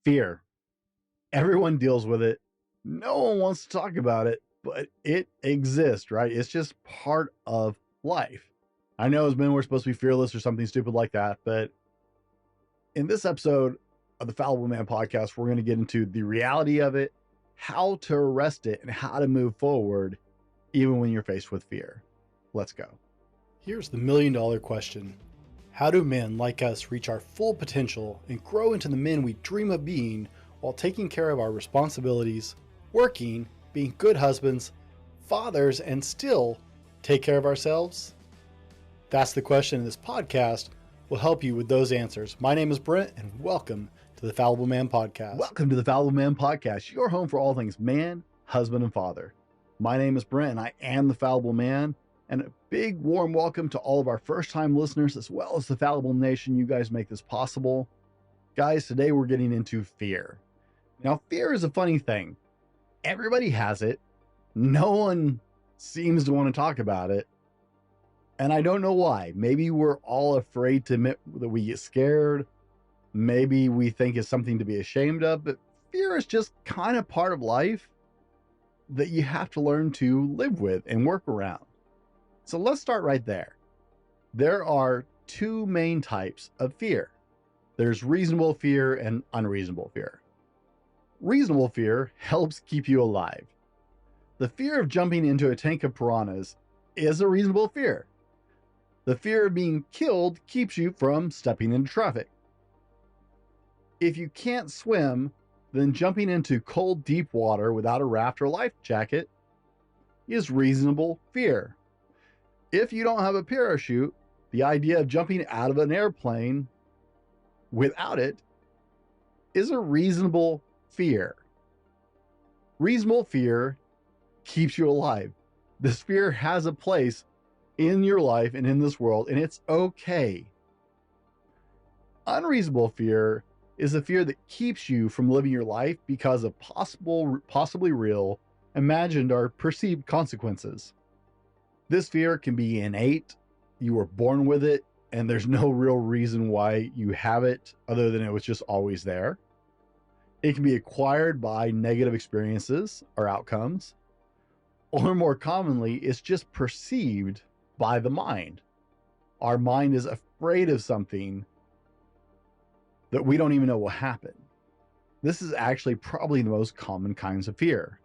Fear. Everyone deals with it. No one wants to talk about it, but it exists, right? It's just part of life. I know as men we're supposed to be fearless or something stupid like that, but in this episode of the Fallible Man podcast, we're going to get into the reality of it, how to arrest it, and how to move forward even when you're faced with fear. Let's go. Here's the million-dollar question. How do men like us reach our full potential and grow into the men we dream of being while taking care of our responsibilities, working, being good husbands, fathers, and still take care of ourselves? That's the question, and this podcast will help you with those answers. My name is Brent, and welcome to the Fallible Man podcast. Welcome to the Fallible Man podcast, your home for all things man, husband, and father. My name is Brent, and I am the Fallible Man. And a big warm welcome to all of our first-time listeners, as well as the Fallible Nation. You guys make this possible. Guys, today we're getting into fear. Now, fear is a funny thing. Everybody has it. No one seems to want to talk about it. And I don't know why. Maybe we're all afraid to admit that we get scared. Maybe we think it's something to be ashamed of. But fear is just kind of part of life that you have to learn to live with and work around. So let's start right there. There are two main types of fear. There's reasonable fear and unreasonable fear. Reasonable fear helps keep you alive. The fear of jumping into a tank of piranhas is a reasonable fear. The fear of being killed keeps you from stepping into traffic. If you can't swim, then jumping into cold, deep water without a raft or life jacket is reasonable fear. If you don't have a parachute, the idea of jumping out of an airplane without it is a reasonable fear. Reasonable fear keeps you alive. This fear has a place in your life and in this world, and it's okay. Unreasonable fear is a fear that keeps you from living your life because of possibly real, imagined, or perceived consequences. This fear can be innate. You were born with it, and there's no real reason why you have it other than it was just always there. It can be acquired by negative experiences or outcomes, or more commonly, it's just perceived by the mind. Our mind is afraid of something that we don't even know will happen. This is actually probably the most common kinds of fear.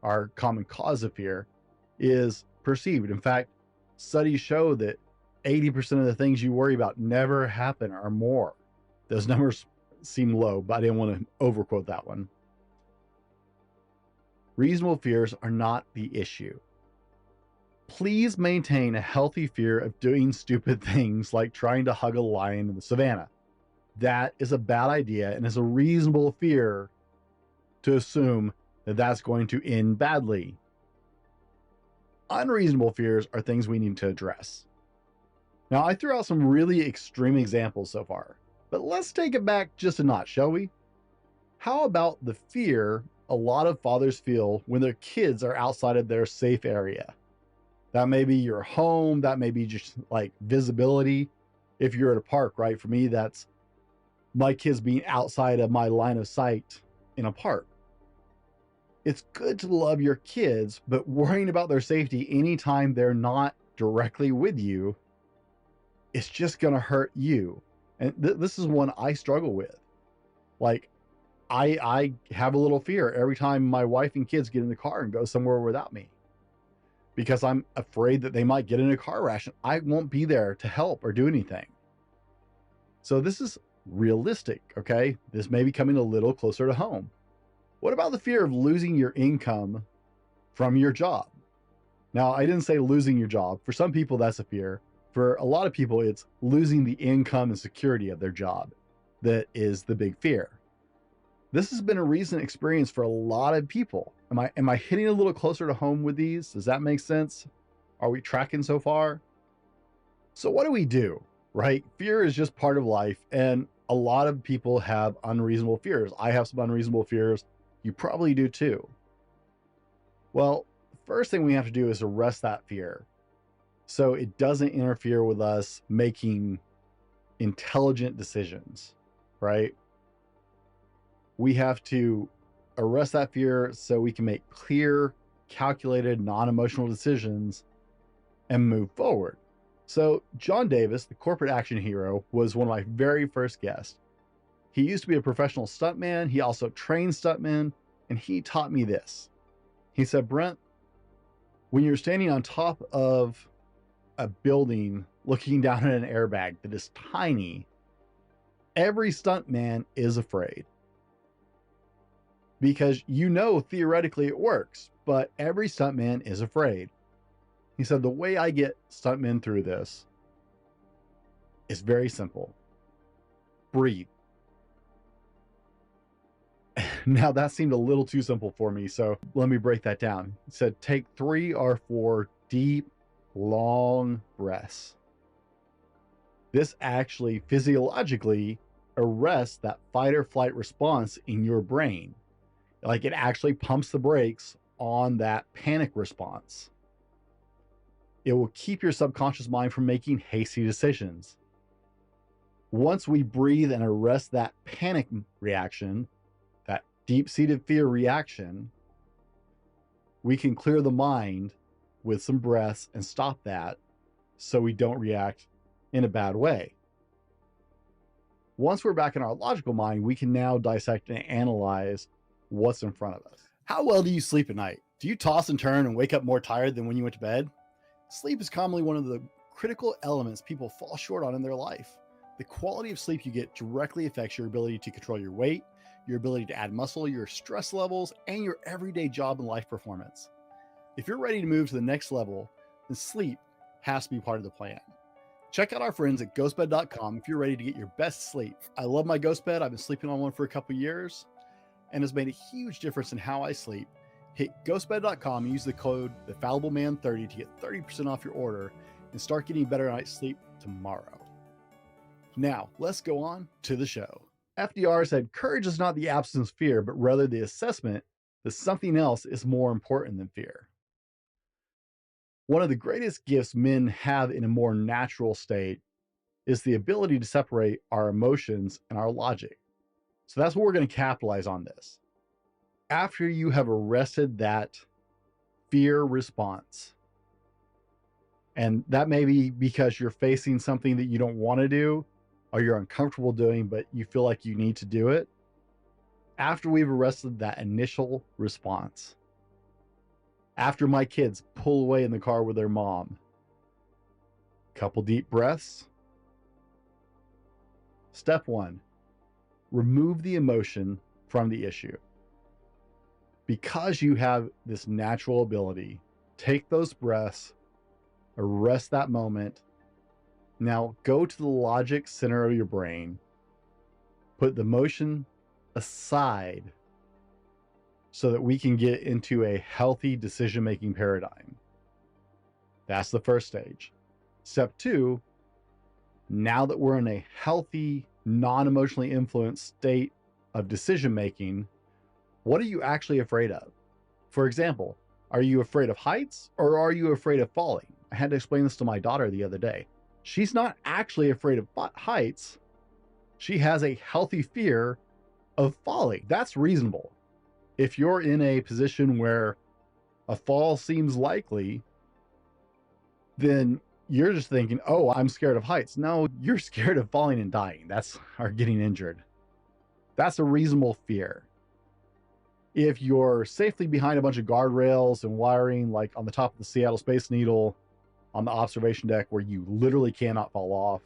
Our common cause of fear is perceived. In fact, studies show that 80% of the things you worry about never happen or more. Those numbers seem low, but I didn't want to overquote that one. Reasonable fears are not the issue. Please maintain a healthy fear of doing stupid things like trying to hug a lion in the savannah. That is a bad idea and is a reasonable fear to assume that that's going to end badly. Unreasonable fears are things we need to address. Now, I threw out some really extreme examples so far, but let's take it back just a notch, shall we? How about the fear a lot of fathers feel when their kids are outside of their safe area? That may be your home, that may be just like visibility. If you're at a park, right? For me, that's my kids being outside of my line of sight in a park. It's good to love your kids, but worrying about their safety anytime they're not directly with you, it's just going to hurt you. And this is one I struggle with. Like, I have a little fear every time my wife and kids get in the car and go somewhere without me, because I'm afraid that they might get in a car crash and I won't be there to help or do anything. So this is realistic, okay? This may be coming a little closer to home. What about the fear of losing your income from your job? Now, I didn't say losing your job. For some people, that's a fear. For a lot of people, it's losing the income and security of their job that is the big fear. This has been a recent experience for a lot of people. Am I hitting a little closer to home with these? Does that make sense? Are we tracking so far? So what do we do, right? Fear is just part of life, and a lot of people have unreasonable fears. I have some unreasonable fears. You probably do too. Well, the first thing we have to do is arrest that fear so it doesn't interfere with us making intelligent decisions, right? We have to arrest that fear so we can make clear, calculated, non-emotional decisions and move forward. So John Davis, the corporate action hero, was one of my very first guests. He used to be a professional stuntman. He also trained stuntmen, and he taught me this. He said, Brent, when you're standing on top of a building looking down at an airbag that is tiny, every stuntman is afraid. Because you know theoretically it works, but every stuntman is afraid. He said, the way I get stuntmen through this is very simple. Breathe. Now that seemed a little too simple for me, so let me break that down. He said, take 3 or 4 deep, long breaths. This actually physiologically arrests that fight or flight response in your brain. Like, it actually pumps the brakes on that panic response. It will keep your subconscious mind from making hasty decisions. Once we breathe and arrest that panic reaction, that deep-seated fear reaction, we can clear the mind with some breaths and stop that so we don't react in a bad way. Once we're back in our logical mind, we can now dissect and analyze what's in front of us. How well do you sleep at night? Do you toss and turn and wake up more tired than when you went to bed? Sleep is commonly one of the critical elements people fall short on in their life. The quality of sleep you get directly affects your ability to control your weight, your ability to add muscle, your stress levels, and your everyday job and life performance. If you're ready to move to the next level, then sleep has to be part of the plan. Check out our friends at ghostbed.com if you're ready to get your best sleep. I love my Ghostbed. I've been sleeping on one for a couple years and has made a huge difference in how I sleep. Hit ghostbed.com and use the code TheFallibleMan30 to get 30% off your order and start getting better night's sleep tomorrow. Now, let's go on to the show. FDR said, courage is not the absence of fear, but rather the assessment that something else is more important than fear. One of the greatest gifts men have in a more natural state is the ability to separate our emotions and our logic. So that's what we're going to capitalize on this. After you have arrested that fear response, and that may be because you're facing something that you don't want to do or you're uncomfortable doing, but you feel like you need to do it. After we've arrested that initial response, after my kids pull away in the car with their mom, couple deep breaths. Step 1, remove the emotion from the issue. Because you have this natural ability, take those breaths, arrest that moment. Now go to the logic center of your brain, put the emotion aside so that we can get into a healthy decision-making paradigm. That's the first stage. Step 2, now that we're in a healthy, non-emotionally influenced state of decision-making, what are you actually afraid of? For example, are you afraid of heights or are you afraid of falling? I had to explain this to my daughter the other day. She's not actually afraid of heights. She has a healthy fear of falling. That's reasonable. If you're in a position where a fall seems likely, then you're just thinking, oh, I'm scared of heights. No, you're scared of falling and dying. Or getting injured. That's a reasonable fear. If you're safely behind a bunch of guardrails and wiring, like on the top of the Seattle Space Needle, on the observation deck where you literally cannot fall off,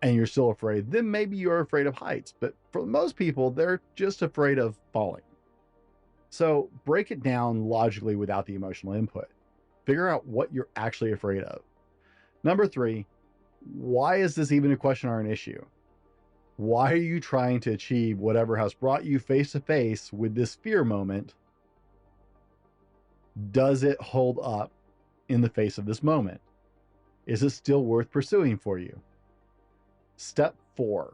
and you're still afraid, then maybe you're afraid of heights. But for most people, they're just afraid of falling. So break it down logically without the emotional input. Figure out what you're actually afraid of. Number 3, why is this even a question or an issue? Why are you trying to achieve whatever has brought you face to face with this fear moment? Does it hold up in the face of this moment? Is it still worth pursuing for you? Step 4,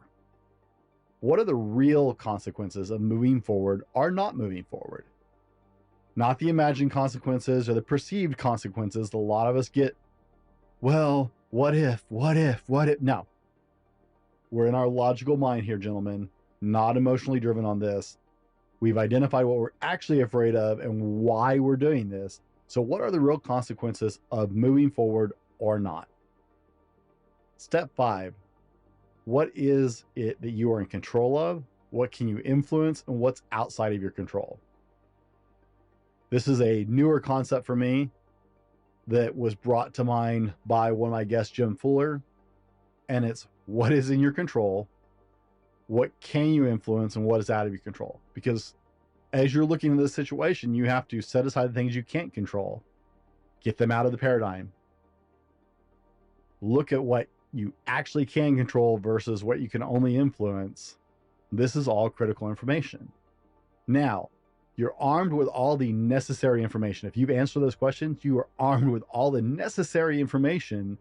what are the real consequences of moving forward or not moving forward? Not the imagined consequences or the perceived consequences that a lot of us get. Well, what if? No. We're in our logical mind here, gentlemen. not emotionally driven on this. We've identified what we're actually afraid of and why we're doing this. So what are the real consequences of moving forward or not? Step 5, what is it that you are in control of? What can you influence, and what's outside of your control? This is a newer concept for me that was brought to mind by one of my guests, Jim Fuller. And it's what is in your control, what can you influence, and what is out of your control? Because as you're looking at this situation, you have to set aside the things you can't control, get them out of the paradigm, look at what you actually can control versus what you can only influence. This is all critical information. Now, you're armed with all the necessary information. If you've answered those questions, you are armed with all the necessary information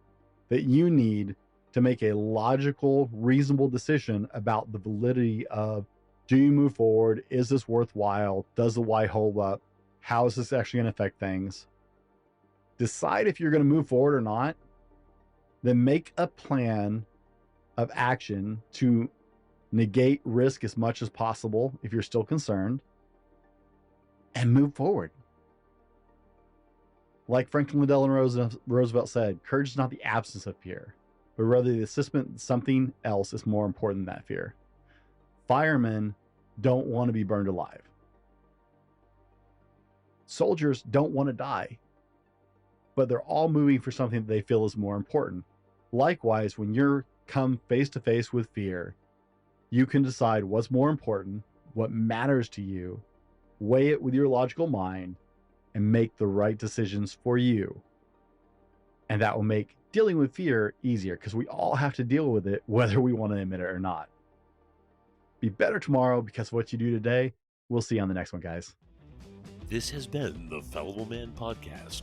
that you need to make a logical, reasonable decision about the validity of, do you move forward? Is this worthwhile? Does the why hold up? How is this actually going to affect things? Decide if you're going to move forward or not. Then make a plan of action to negate risk as much as possible if you're still concerned, and move forward. Like Franklin Delano Roosevelt said, courage is not the absence of fear, but rather the assessment that something else is more important than that fear. Firemen don't want to be burned alive. Soldiers don't want to die, but they're all moving for something that they feel is more important. Likewise, when you're come face to face with fear, you can decide what's more important, what matters to you, weigh it with your logical mind, and make the right decisions for you. And that will make dealing with fear easier, because we all have to deal with it, whether we want to admit it or not. Be better tomorrow because of what you do today. We'll see you on the next one, guys. This has been the Fallible Man Podcast,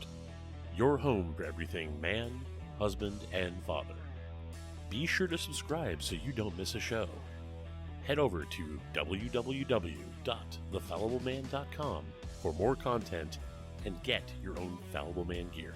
your home for everything man, husband, and father. Be sure to subscribe so you don't miss a show. Head over to www.thefallibleman.com for more content and get your own Fallible Man gear.